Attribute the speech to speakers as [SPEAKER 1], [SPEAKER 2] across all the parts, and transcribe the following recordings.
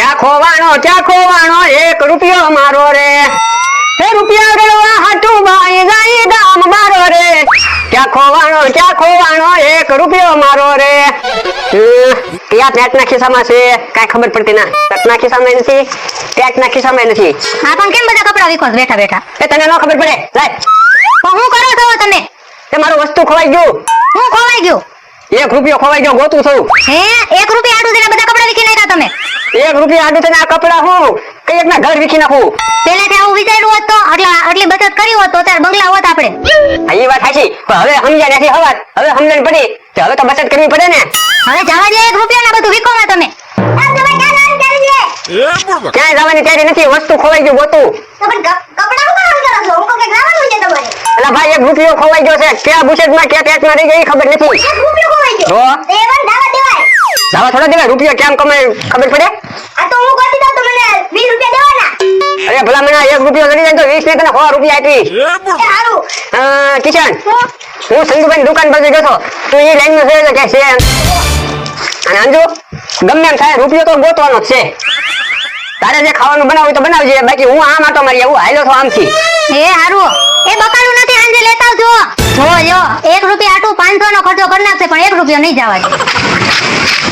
[SPEAKER 1] ક્યાં ખોવાણો 1 રૂપિયો મારો રે હે રૂપિયા ગળવા હાટું બાઈ જાય ગામ મારો રે ક્યાં ખોવાણો 1 રૂપિયો મારો રે ક્યાં પેટના ખિસ્સામાં છે કાઈ ખબર પડતી ના પેટના ખિસ્સામાં નથી પેટના ખિસ્સામાં નથી
[SPEAKER 2] હા પણ કેમ બધા કપડા વિકો બેઠા બેઠા
[SPEAKER 1] એ તને ન ખબર પડે લાય
[SPEAKER 2] તો હું કરો છો તમે
[SPEAKER 1] તે મારું વસ્તુ ખોવાઈ ગયું
[SPEAKER 2] હું ખોવાઈ ગયો
[SPEAKER 1] 1 રૂપિયો ખોવાઈ ગયો ગોતું છું
[SPEAKER 2] હે 1 રૂપિયા આડું દેના બધા કપડા વિકી નાખ્યા તમે
[SPEAKER 1] 1 રૂપિયા આડું તને આ કપડા હું કઈ એકના ઘર વિકી નાખું
[SPEAKER 2] પહેલાથી આવું વિચાર્યું હોત તો આટલી બચત કરી હોત તો ત્યારે બંગલા હોત આપણે
[SPEAKER 1] આ ઈ વાત સાચી પણ હવે સમજ્યા નથી હવે સમજણ પડી કે હવે તો બચત કરવી પડે ને
[SPEAKER 2] હવે જવા દે 1 રૂપિયા ના બધું વિકો ના તમે
[SPEAKER 1] ક્યાંય જવાની તૈયારી નથી વસ્તુ ખોવાઈ ગયું ગોતું અલા ભાઈ 1 રૂપિયો ખોવાઈ ગયો છે ક્યાં બુશેટમાં ક્યાં પેટમાં રહી ગઈ ખબર નથી તો દાવા થોડા દેવાય રૂપિયો કેમ કમાય ખબર પડે અરે ભલા મને 1 રૂપિયો લડી જાય તો 20 ને તને 100 રૂપિયા આપી કિશન હું સંજુભાઈ દુકાન પાસે ગયો તું એ લાઈન માં છે કે છે અને અંજુ ગમે એમ થાય રૂપિયો તો ગોતવાનો જ છે તારે જે ખાવાનું બનાવવું તો બનાવજે બાકી હું આમ આટો મારી આવું હાલ્યો છો આમથી
[SPEAKER 2] એ હારું એ બકાલું નથી આંજે લેતા આવજો જો 1 રૂપિયા આટું 500 નો ખર્ચો કરી નાખશે પણ 1 રૂપિયો નહીં જવા દે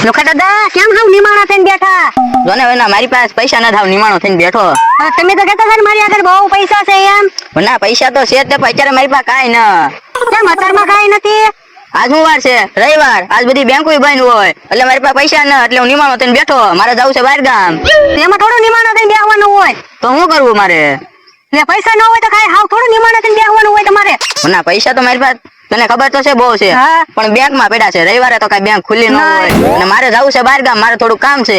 [SPEAKER 2] લોખા દાદા કેમ હાવ નિમાણા થઈને બેઠા
[SPEAKER 3] જોને વેના મારી પાસે પૈસા ન થાવ નિમાણો થઈને બેઠો
[SPEAKER 2] તમે તો કહેતા હતા મારી આગળ બહુ પૈસા છે એમ
[SPEAKER 3] ના પૈસા તો છે જ તે અત્યારે મારી પાસે કાઈ ન
[SPEAKER 2] કેમ અત્યારમાં કાઈ નથી
[SPEAKER 3] આજ હું વાર છે રવિવાર આજ બધી બેંકો બંધ હોય એટલે મારી પાસે પૈસા ન એટલે હું નિમાણો થઈને બેઠો મારે જવું છે બહાર ગામ
[SPEAKER 2] એમાં થોડું નિમાણો થઈને બેહવાનું હોય
[SPEAKER 3] તો શું કરવું મારે
[SPEAKER 2] ને પૈસા ન હોય તો કાઈ હાવ થોડું નિમાણો થઈને બેહવાનું હોય તમારે
[SPEAKER 3] ના પૈસા તો મારી પાસે તને ખબર તો છે બહુ છે
[SPEAKER 2] હા.
[SPEAKER 3] પણ બેંક માં પડ્યા છે રવિવારે તો કઈ બેંક ખુલ્લી ન હોય અને મારે જવું છે બહાર ગામ મારે થોડું કામ છે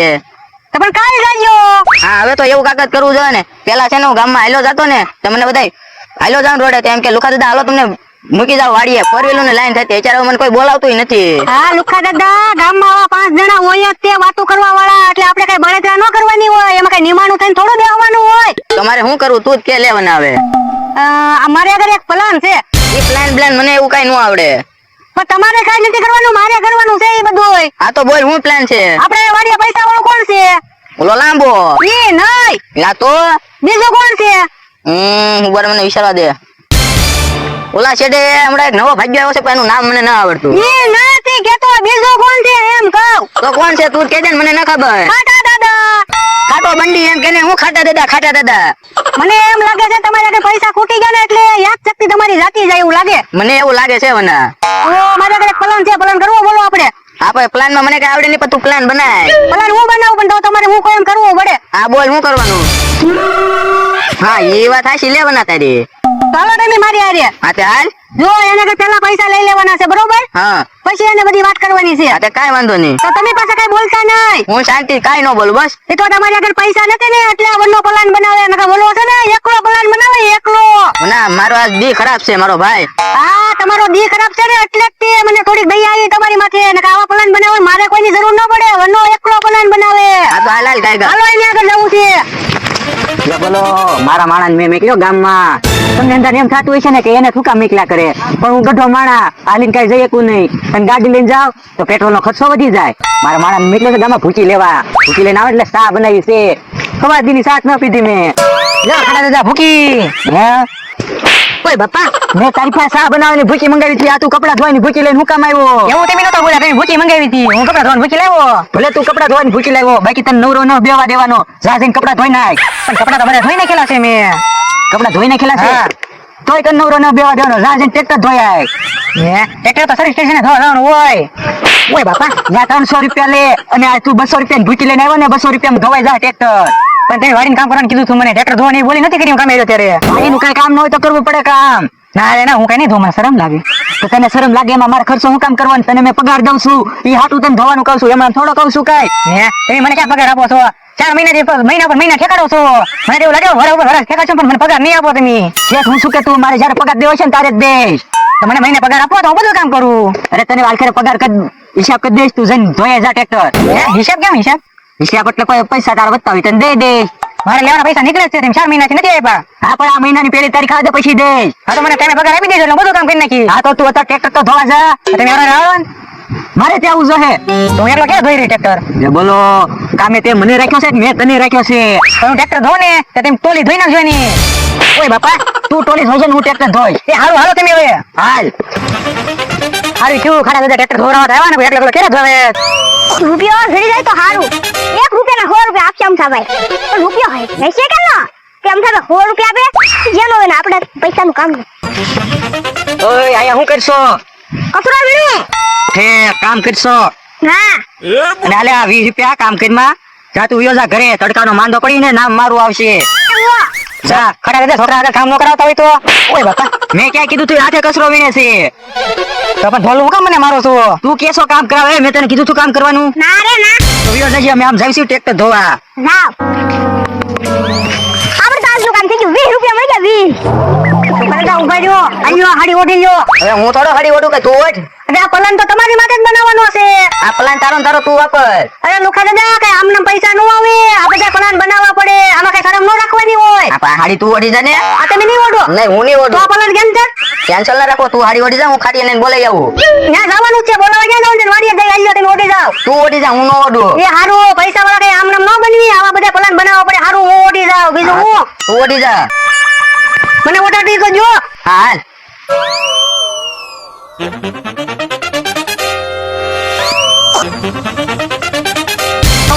[SPEAKER 2] તો પણ કાલ જાજો
[SPEAKER 3] હા હવે તો એવું કાગળ કરવું જોઈએ ને પેલા છે ને હું ગામમાં હાલ્યો જતો ને તો મને બધા હાલ્યો જાવ રોડે તેમ કે લુખા દાદા હાલો તમને મૂકી જાવ વાડીએ 4 વ્હીલર ની લાઈન થતી અત્યારે મને કોઈ બોલાવતું નથી
[SPEAKER 2] હા લુખા દાદા ગામમાં આવા 5 જણા હોય જ તે વાતો કરવા વાળા એટલે આપણે કઈ બળતરા ન કરવાની હોય એમાં કઈ નિમાણું થઈને થોડું બેહવાનું હોય
[SPEAKER 3] તમારે શું કરવું તું જ કે લેવાના આવે
[SPEAKER 2] અમારે આગળ એક પ્લાન છે
[SPEAKER 3] એ પ્લાન મને એવું કઈ ન આવડે
[SPEAKER 2] પણ તમારે કઈ નથી કરવાનું મારે કરવાનું છે એ બધું હોય
[SPEAKER 3] આ તો બોલ શું પ્લાન છે
[SPEAKER 2] આપણે વાડીએ પૈસા વાળો કોણ છે
[SPEAKER 3] ઓલો લાંબો
[SPEAKER 2] ઈ નહીં
[SPEAKER 3] લા તો
[SPEAKER 2] બીજો કોણ છે
[SPEAKER 3] ઉપર મને વિચારવા દે ઓલા છેડે હમણાં એક નવો ભાગ્ય આવ્યો છે પણ એનું નામ મને ના આવડતું
[SPEAKER 2] ઈ નથી કેતો બીજો કોણ છે એમ કહું
[SPEAKER 3] તો કોણ છે તું કે દે ને મને ના ખબર
[SPEAKER 2] ખાટા દાદા
[SPEAKER 3] ખાટો બંડી એમ કેને હું ખાટા દાદા
[SPEAKER 2] મને એમ લાગે છે તમારે આગળ પૈસા ખૂટી ગયા ને એટલે યાદ શક્તિ તમારી જાતી જાય એવું લાગે
[SPEAKER 3] મને એવું લાગે છે વના
[SPEAKER 2] મારે આગળ એક પ્લાન છે પ્લાન કરવો બોલો આપણે
[SPEAKER 3] આપણે પ્લાન માં મને કઈ આવડે નહીં પણ તું પ્લાન બનાય
[SPEAKER 2] પ્લાન હું બનાવું પણ તો તમારે હું કોઈ એમ કરવું પડે
[SPEAKER 3] હા બોલ શું કરવાનું હા એ વાત હાશી લેવાના તારી
[SPEAKER 2] ચાલો તમે મારી હારે
[SPEAKER 3] હા તે હાલ
[SPEAKER 2] જો એને કે પેલા પૈસા લઈ લેવાના છે બરોબર
[SPEAKER 3] હા
[SPEAKER 2] પછી એને બધી વાત કરવાની છે
[SPEAKER 3] હા તે કાઈ વાંધો નહીં
[SPEAKER 2] તો તમે પાસે કઈ બોલતા નહીં
[SPEAKER 3] હું શાંતિ કાઈ ન બોલું બસ
[SPEAKER 2] એ તો તમારી આગળ પૈસા નથી ને એટલે આ વનનો પ્લાન બનાવે નકર બોલવો છે ને એકલો પ્લાન બનાવે એકલો
[SPEAKER 3] ના મારો આજ દી ખરાબ છે મારો ભાઈ
[SPEAKER 2] હા તમારો દી ખરાબ છે ને એટલે જ તે મને થોડીક દયા આવી તમારી માથે નકર આવા પ્લાન બનાવવા મારે કોઈની જરૂર ન પડે વનનો એકલો પ્લાન બનાવે
[SPEAKER 3] આ તો હાલ કાઈ
[SPEAKER 2] હાલો એને આગળ જવું છે
[SPEAKER 1] બોલો મારા માણસ મેં મેકલ્યો ગામમાં તમને અંદર એમ થતું હોય છે ને કે એને થૂકા મેકલા કરે પણ હું ગઢો માણા હાલીને કઈ જઈ શકું નહીં અને ગાડી લઈને જાવ તો પેટ્રોલ નો ખર્ચો વધી જાય મારા માણસ મેકલ્યો છે ગામમાં ભૂકી લઈને આવે એટલે ચા બનાવી છે ખબર દીની સાત ન પીધી મેં ખાડા દાદા ભૂકી હે ઓય બાપા મેં તારી પાસે ચા બનાવવાની ભૂકી મંગાવી હતી આ તું કપડા ધોવાની ભૂકી લઈને હું કામ આવ્યો એવું તમે નતો બોલ્યા તમે ભૂકી મંગાવી હતી હું કપડા ધોવાની ભૂકી લાવ્યો ભલે તું કપડા ધોવાની ભૂકી લાવ્યો બાકી તને નવરો ન બેવા દેવાનો જા જઈને કપડા ધોઈ નાખ પણ કપડા તો મને ધોઈ નાખેલા છે મેં કપડા ધોઈ નાખેલા છે તોય તને નવરો ન બેવા દેવાનો જા જઈને ટ્રેક્ટર ધોઈ આય હે ટ્રેક્ટર તો સર્વિસ સ્ટેશને ધોવાનું ઓય બાપા ત્યાં 300 રૂપિયા લે અને આ તું 200 રૂપિયા ભૂકી લઈને આવ્યો ને 200 રૂપિયા ધોવાઈ જા ટ્રેક્ટર પણ તે વાડીને કામ કરવાનું કીધું તું મને ટ્રેક્ટર ધોવાની બોલી નથી કરી કામ આવ્યો ત્યારે એનું કઈ કામ ન હોય તો કરવું પડે કામ ના હું કઈ નહીં ધોવા શરમ લાગે તો તને શરમ લાગે એમાં મારે ખર્ચો હું કામ કરવાનું તને મેં પગાર દઉં છું એ હાટું તને ધોવાનું કહું છું એમાં થોડો કહું છું કઈ હે તમે મને ક્યાં પગાર આપો છો 4 મહિના ઠેકાડો છો મને એવું લાગે વરા ઉપર વરા ઠેકાડો પણ મને પગાર નહીં આપો તમે હું શું કે તું મારે જયારે પગાર દેવો છે ને તારે જ દઈશ તો મને મહિને પગાર આપો તો હું બધું કામ કરું અરે તને વાલખેરે પગાર હિસાબ કરી દઈશ તું જઈને ધોયા જા ટ્રેક્ટર હિસાબ કેમ હિસાબ એટલે કોઈ પૈસા તારા વધતા હોય તને દઈ દઈશ મારે લેવાના પૈસા નીકળે છે 4 મહિનાથી નથી આપ્યા હા પણ આ મહિનાની પહેલી તારીખ આવે તો પછી દઈશ હા તો મને ટાઈમે પગાર આપી દેજો એટલે બધું કામ કરી નાખી હા તો તું અત્યારે ટ્રેક્ટર તો ધોવા જા તમે આવો મારે ત્યાં આવું જોઈએ.
[SPEAKER 3] તું એકલો ક્યાં ધોઈ રહી ટ્રેક્ટર?
[SPEAKER 1] એ બોલો કામે તે મને રાખ્યો છે કે મેં તને રાખ્યો છે?
[SPEAKER 3] પણ હું ટ્રેક્ટર ધોઉં ને તો તેમ ટોલી ધોઈ નાખજો એની.
[SPEAKER 1] ઓય બાપા તું ટોલી ધોજે ને હું ટ્રેક્ટર ધોઈશ.
[SPEAKER 3] એ હારું હાલો તમે હવે.
[SPEAKER 1] હાલ.
[SPEAKER 3] હારું કેવું ખાડા બધા ટ્રેક્ટર ધોરાવા આવ્યા ને એટલે ક્યારે ધોવે?
[SPEAKER 2] રૂપિયો જડી જાય તો સારું. 1 રૂપિયાના 100 રૂપિયા આપશે અમથાભાઈ. પણ રૂપિયો હોય રહેશે કે ના? કે અમથાભાઈ 100 રૂપિયા આપે જેનો હોય ને આપણે પૈસાનું કામ નહીં.
[SPEAKER 1] ઓય આયા હું કરશો?
[SPEAKER 2] કચરો વીણું.
[SPEAKER 1] હે કામ કરશો?
[SPEAKER 2] હા.
[SPEAKER 1] અને આલે આ 20 રૂપિયા કામ કરીમાં જા તું યોજા ઘરે તડકાનો માંદો પડીને નામ મારું આવશે.
[SPEAKER 2] એવો.
[SPEAKER 1] જા
[SPEAKER 3] ખડા બધા છોકરા આગળ કામ ન કરાવતા હોય તો. ઓય બાપા
[SPEAKER 1] મેં ક્યાં કીધું તું હાથે કચરો વીણે છે?
[SPEAKER 3] તો પણ ઢોલું હું કામ મને મારો છો?
[SPEAKER 1] તું કેસો કામ કરાવે મેં તને કીધું તું કામ કરવાનું.
[SPEAKER 2] ના રે ના.
[SPEAKER 1] તો વિયો જજે અમે આમ જઈશું ટ્રેક્ટર ધોવા.
[SPEAKER 2] જાવ. આપણે તો આજનું કામ થઈ ગયું. 20 રૂપિયા મળી ગયા 20.
[SPEAKER 3] છોકરા ઉભા રહ્યો. આયો હાડી ઓઢી લ્યો.
[SPEAKER 1] હવે હું થોડો હડી ઓડું કે તું ઓઢ.
[SPEAKER 3] અરે આ પલન તો તમારી માટે જ બનાવવાનો છે.
[SPEAKER 1] આ પ્લાન તારો ને તારો તું વાપર.
[SPEAKER 3] અરે લુખા દાદા કઈ આમને પૈસા નો આવે. આ બધા પ્લાન બનાવવા પડે. આમાં કઈ શરમ ન રાખવાની હોય.
[SPEAKER 1] આ હાડી તું ઓઢી જા ને.
[SPEAKER 3] આ તમે નહીં ઓઢો.
[SPEAKER 1] નહીં હું નહીં
[SPEAKER 3] તો
[SPEAKER 1] ઓઢું.
[SPEAKER 3] આ પલન કેમ છે?
[SPEAKER 1] કેન્સલ ના રાખો તું હાડી ઓઢી જા હું ખાટી એને બોલાઈ આવું.
[SPEAKER 3] ત્યાં જવાનું છે બોલાવા ક્યાં જવાનું છે? વાડીએ જઈ આલ્યો તમે ઓઢી જાવ.
[SPEAKER 1] તું ઓઢી જા હું નો ઓઢું.
[SPEAKER 3] એ હારું પૈસા વાળા કઈ આમ નામ ન બનવી. આવા બધા પ્લાન બનાવવા પડે. હારું હું ઓઢી જાવ. બીજું હું
[SPEAKER 1] તું ઓઢી જા.
[SPEAKER 3] મને ઓઢાડી તો જો.
[SPEAKER 1] હા હાલ.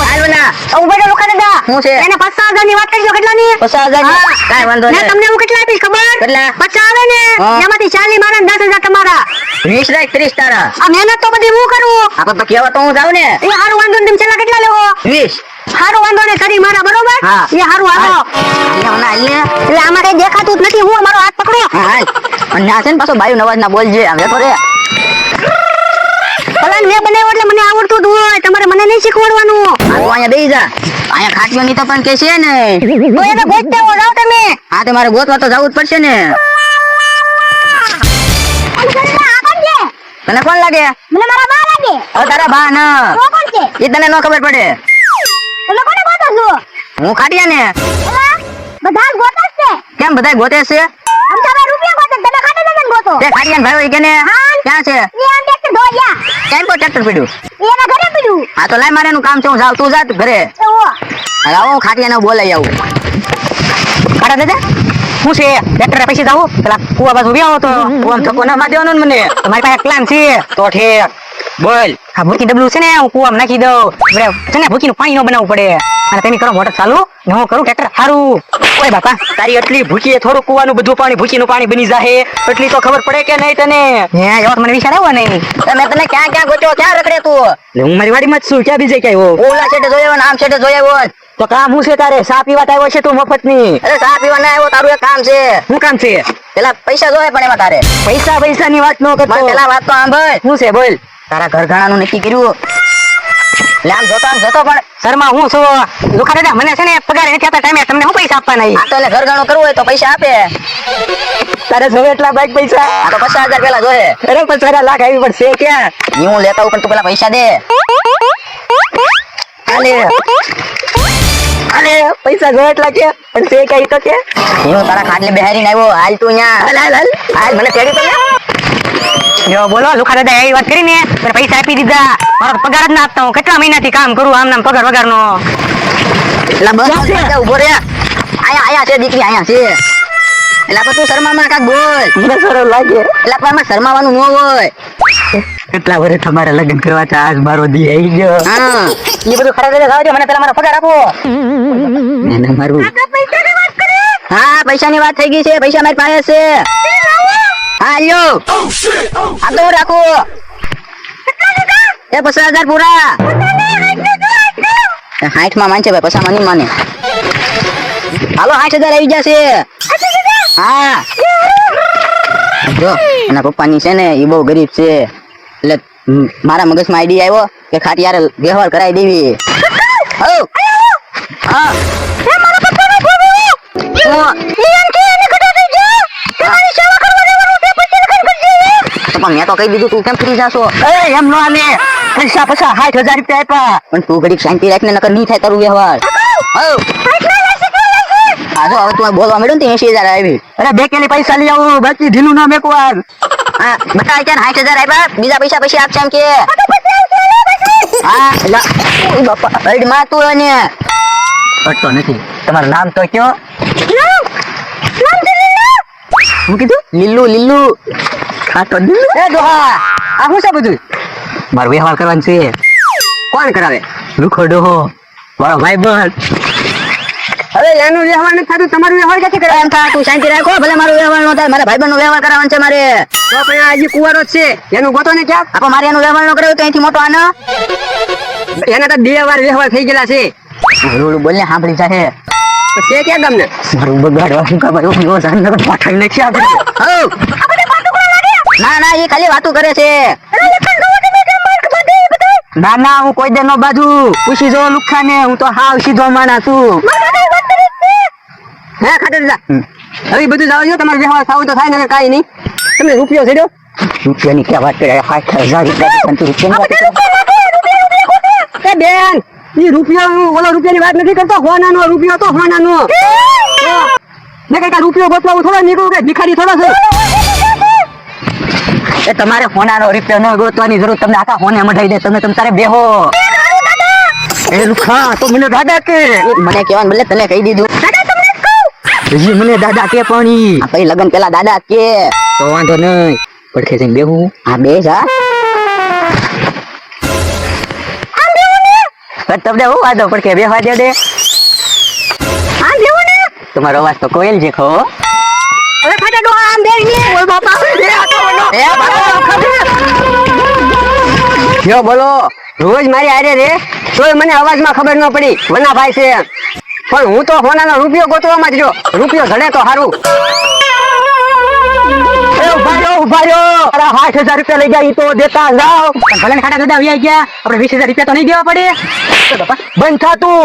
[SPEAKER 1] હાલ બના.
[SPEAKER 3] ઉભા રહો લુખા દાદા.
[SPEAKER 1] શું છે?
[SPEAKER 3] એને 50,000 ની વાત કરજો કેટલાની?
[SPEAKER 1] 50,000 ની?
[SPEAKER 3] હા.
[SPEAKER 1] કાંઈ વાંધો
[SPEAKER 3] મેં
[SPEAKER 1] નહીં.
[SPEAKER 3] તમને હું કેટલા આપીશ ખબર?
[SPEAKER 1] કેટલા?
[SPEAKER 3] 50 આવે ને
[SPEAKER 1] હા.
[SPEAKER 3] એમાંથી 40 મારા ને 10,000 તમારા.
[SPEAKER 1] 20 રાખ 30 તારા.
[SPEAKER 3] આ મહેનત તો બધી હું કરું.
[SPEAKER 1] આ તો કહેવા તો હું જાઉં ને.
[SPEAKER 3] એ હારું વાંધો નહીં. તમે છેલ્લા કેટલા લેવો?
[SPEAKER 1] 20.
[SPEAKER 3] હારું વાંધો નહીં. કરી મારા બરોબર?
[SPEAKER 1] હા.
[SPEAKER 3] એ હારું હાલો.
[SPEAKER 1] હાલ ને, હાલ ને.
[SPEAKER 3] એટલે આમાં કઈ દેખાતું જ નથી. હું મારો હાથ પકડો.
[SPEAKER 1] હા હાલ. અને ના છે ને પાછો બાયું નવાજ ના બોલજે આમ વેઠો રે.
[SPEAKER 3] પલાન મેં બનાવ્યો એટલે મને આવડતું જ હોય. તમારે મને નહીં શીખવાડવાનું.
[SPEAKER 1] આ તું અહીંયા બેસી જા. અહીંયા ખાટીઓ ની તો પણ કે છે ને.
[SPEAKER 3] તો એને ગોતતે હો જાવ તમે.
[SPEAKER 1] હા તે મારે ગોતવા તો જવું જ પડશે ને. તને કોણ લાગે?
[SPEAKER 2] મને મારા બા લાગે.
[SPEAKER 1] હવે તારા બા ન.
[SPEAKER 2] તો કોણ છે?
[SPEAKER 1] એ તને ન ખબર પડે.
[SPEAKER 2] તમે કોને ગોતો છો?
[SPEAKER 1] હું ખાટીયા ને.
[SPEAKER 2] એલા, બધા જ ગોતો જ છે.
[SPEAKER 1] કેમ બધાય ગોતે છે?
[SPEAKER 2] અમથાભાઈ રૂપિયા ગોતે. તમે ખાતે જઈને ગોતો.
[SPEAKER 1] તે ખાટીયા ભાઈ હોય કે ને?
[SPEAKER 2] હા.
[SPEAKER 1] ક્યાં છે?
[SPEAKER 2] એ આમ ટ્રેક્ટર ધોવા ગયા.
[SPEAKER 1] કેમ કો ટ્રેક્ટર પડ્યું?
[SPEAKER 2] એના ઘરે પડ્યું.
[SPEAKER 1] હા તો લાય મારે એનું કામ છે હું જાઉં તું જા તું ઘરે.
[SPEAKER 2] એવો.
[SPEAKER 1] હવે આવો હું ખાટીયા ને બોલાઈ આવું.
[SPEAKER 3] ખાડા દાદા શું છે? ટ્રેક્ટર પૈસે જાવ પેલા કુવા બાજુ વ્યાવો તો
[SPEAKER 1] તું આમ ધક્કો ના માર દેવાનો ને મને.
[SPEAKER 3] તમારી પાસે પ્લાન છે.
[SPEAKER 1] તો ઠીક બોલ.
[SPEAKER 3] આ ભૂકી ડબલું છે ને હું કુવામાં નાખી દઉં. આપણે છે ને ભૂકીનું પાણી નો બનાવવું પડે. અને તમે કરો મોટર ચાલુ ને હું કરું ટ્રેક્ટર સારું. ઓય બાપા
[SPEAKER 1] તારી એટલી ભૂકીએ થોડું કુવાનું બધું પાણી ભૂકીનું પાણી બની જાહે એટલી તો ખબર પડે કે નહીં તને?
[SPEAKER 3] હે એવો તો મને વિચાર આવ્યો નહીં.
[SPEAKER 1] તમે તને ક્યાં ક્યાં ગોત્યો ક્યાં રખડે તું?
[SPEAKER 3] એટલે હું મારી વાડીમાં જ છું. ક્યાં બીજે ક્યાંય હોઉં?
[SPEAKER 1] ઓલા છેટે જોયો ને આમ છેટે જોયો હોય.
[SPEAKER 3] તો કામ હું છે તારે? ચા પીવા તો આવ્યો છે તું મફત ની?
[SPEAKER 1] અરે ચા પીવા ના આવ્યો તારું એક કામ છે.
[SPEAKER 3] શું કામ છે?
[SPEAKER 1] પેલા પૈસા જોયે પણ એમાં તારે.
[SPEAKER 3] પૈસા ની વાત ન કરતો.
[SPEAKER 1] મારે પેલા વાત તો સાંભળ.
[SPEAKER 3] શું છે બોલ?
[SPEAKER 1] તારા ઘર ઘણાનું નક્કી કર્યું. એટલે આમ જોતો પણ
[SPEAKER 3] શર્મા હું છું. લુખા દાદા મને છે ને પગાર નથી આપતા ટાઈમે તમને હું પૈસા આપવાના ઈ?
[SPEAKER 1] આ તો એટલે ઘર ઘણું કરવું હોય તો પૈસા આપે.
[SPEAKER 3] તારે જોવે એટલા બાઈક પૈસા?
[SPEAKER 1] આ તો 50,000 પેલા જોયે.
[SPEAKER 3] અરે પણ સારા લાખ આવી પડશે ક્યાં?
[SPEAKER 1] ઈ હું લેતા હું પણ તું પેલા પૈસા દે.
[SPEAKER 3] આલે આલે પૈસા જોવે એટલા કે પણ છે કઈ તો કે
[SPEAKER 1] હું તારા ખાટલે બેહારીને આવ્યો. હાલ તું ન્યા. હાલ મને તેડી તો લે.
[SPEAKER 3] જો બોલો લુખા દાદા એવી વાત કરી ને તો પૈસા આપી દીધા. મારો તો પગાર જ ના આપતા. હું કેટલા મહિનાથી કામ કરું આમ નામ પગાર વગર નો.
[SPEAKER 1] એટલે બસ ઉભો રે. આયા છે દીકરી આયા છે. એટલે પણ તું શર્મામાં કાક બોલ.
[SPEAKER 3] મને સરળ લાગે.
[SPEAKER 1] એટલે પણ એમાં શર્માવાનું ન હોય.
[SPEAKER 3] કેટલા વર્ષ તમારા લગ્ન કરવા હતા આજ મારો દી આવી ગયો.
[SPEAKER 1] હા
[SPEAKER 3] એ બધું ખરા દાદા જાવજો મને પેલા મારો પગાર આપો.
[SPEAKER 1] એને મારું.
[SPEAKER 2] પૈસાની વાત કરે.
[SPEAKER 1] હા પૈસાની વાત થઈ ગઈ છે. પૈસા મારી પાસે છે. હા લ્યો. આ તો હું રાખું. એ 50,000 પૂરા. 60 માં માનશે ભાઈ 50 માં નહીં માને. હાલો 60,000 આવી જશે. હા જો એના પપ્પાની છે ને એ બહુ ગરીબ છે એટલે મારા મગજમાં આઈડિયા આવ્યો કે ખાટી યાર વ્યવહાર કરાવી દેવી. હો હા પણ મેં તો કહી દીધું તું કેમ ફ્રી જાશો?
[SPEAKER 3] એમ નો આને પૈસા 60,000 રૂપિયા આપ્યા.
[SPEAKER 1] પણ તું ઘડીક શાંતિ રાખને નકર નહીં થાય તારું વ્યવહાર. હો હા જો હવે તું બોલવા મળ્યો ને 80,000 આવી.
[SPEAKER 3] અરે બે કેલી પૈસા લઈ આવું બાકી ઢીલું ના મેકવા. હા બટા કે 60,000 આપ્યા બીજા પૈસા પછી આપશે એમ કે હા લા ઓય બાપા હડ માં તું અને
[SPEAKER 1] અટતો નથી તમારું નામ તો કયો હું કીધું
[SPEAKER 3] લીલુ લીલુ
[SPEAKER 1] હા તો દિલ્હી. એ દોહા આ શું છે બધું મારો વ્યવહાર કરવાનો છે કોણ કરાવે લુખો ડોહો મારો ભાઈ બન હવે એનું વ્યવહાર નથી થતું તમારું વ્યવહાર ક્યાંથી કરે
[SPEAKER 3] એમ થા તું શાંતિ રાખો ભલે મારો વ્યવહાર નો થાય મારા ભાઈબંધ નો વ્યવહાર કરાવવાનો છે મારે
[SPEAKER 1] તો પણ આ હજી કુંવારો જ છે એનું ગોતો ને ક્યાં
[SPEAKER 3] આપો મારે એનો વ્યવહાર નો કર્યો તો અહીંથી મોટો આનો
[SPEAKER 1] એના તો 2 વાર વ્યવહાર થઈ ગયેલા છે
[SPEAKER 3] રોડ બોલને સાંભળી જાહે
[SPEAKER 1] તો છે ક્યાં તમને મારું બગાડવા શું કા ભાઈ ઓ જાનનગર પાઠાઈ નાખી આપણે
[SPEAKER 3] હઉ ના ના એ ખાલી વાતો કરે છે
[SPEAKER 1] ના ના હું કોઈ દે નો બાજુ પૂછી જો લુખા ને હું તો હાવ સીધો માણા છું હે ખાતે દીધા હવે બધું જાવ છો તમારે વ્યવહાર થાવું તો થાય ને કાઈ નહીં તમે રૂપિયો છેડ્યો રૂપિયાની ક્યાં વાત કરે 60,000 રૂપિયા એ બેન ઈ રૂપિયો ઓલો રૂપિયાની વાત નથી કરતો હોનાનો રૂપિયો તો હોનાનો મેં કઈ રૂપિયો ગોતવા હું થોડો નીકળું કે ભિખારી થોડો છું એ તમારે હોનાનો રૂપિયો ન ગોતવાની જરૂર તમને આખા હોને મઢાઈ દે તમે તારે બેહો એ લુખા તો મને દાદા કે
[SPEAKER 3] મને કહેવાનું બદલે તને કહી દીધું
[SPEAKER 1] હજી મને દાદા કે પણ ઈ
[SPEAKER 3] આ પછી લગન પેલા દાદા કે
[SPEAKER 1] તો વાંધો નહીં પડખે જઈને બેહું
[SPEAKER 3] આ બે જા
[SPEAKER 1] પણ તમને હું વાંધો પડખે બેહવા દે આમ બેહું ને તમારો અવાજ તો કોયલ જેખો હવે ફાટા ડો આમ બેહી ને ઓય બાપા
[SPEAKER 3] એ બાપા
[SPEAKER 1] યો બોલો રોજ મારી હારે રે તોય મને અવાજમાં ખબર ન પડી વના ભાઈ છે એમ. પણ હું તો હોનાનો રૂપિયો ગોતવામાં જ જો રૂપિયો જડે તો સારું એ ઉભા રહ્યો અરે 60,000 રૂપિયા લઈ ગયા ઈ તો દેતા જાવ પણ ભલે ને ખાટા દાદા આવી ગયા આપણે 20,000 રૂપિયા તો નહીં દેવા પડે બંધ થા તું